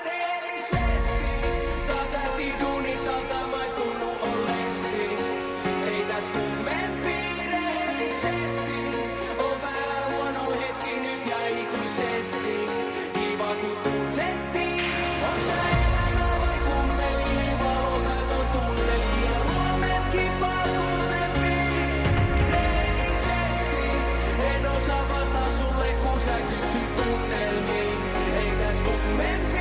Rehellisesti, taas lähti duunit alta, maistunut on lesti. Ei täs kummempi rehellisesti. On vähän huono hetki nyt ja ikuisesti. Kiva kun tunnettiin. Onks tää elämä vai kummeli? Valokas on tunneli ja luometkin vaan tunnempi. Rehellisesti, en osaa vastaa sulle kun sä kysyt tunnelmiin. Ei täs kummempi.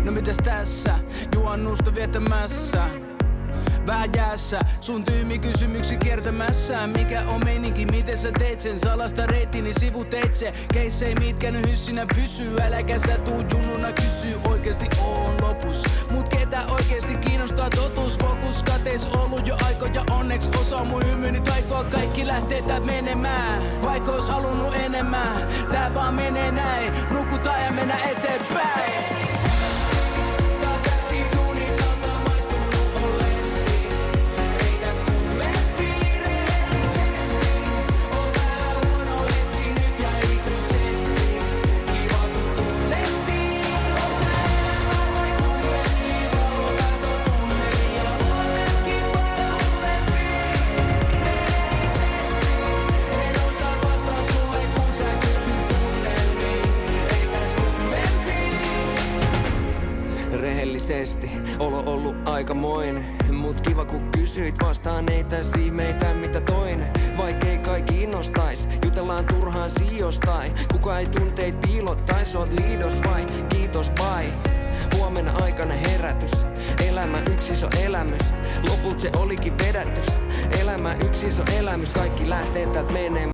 No mitäs tässä? Juhannusta viettämässä. Vähän jäässä, sun tyhmi kysymyksi kiertämässä. Mikä on meininki, miten sä teit sen? Salasta reittini sivuteitse. Keissei mitkä nyt hyssinä pysyy. Äläkä sä tuu junnuna kysyy. Oikeesti oon lopus. Mut ketä oikeesti kiinnostaa totuus? Fokus kateis ollut jo aikoja. Onneks osa mun hymyni taikoa. Kaikki lähtee tää menemään. Vaikka ois halunnut enemmän. Tää vaan menee näin. Nukutaan ja mennä eteenpäin. Rehellisesti, olo ollut aikamoinen. Mut kiva kun kysyit, vastaan ei täs ihmeitä mitä toinen. Vaikkei kai kiinnostais, jutellaan turhaan siijostain. Kuka ei tunteet piilottais, oot liidos vai? Kiitos bye. Huomenna aikainen herätys. Elämä yks iso elämys. Loput se olikin vedätys. Elämä yks iso elämys. Kaikki lähtee täältä menemään.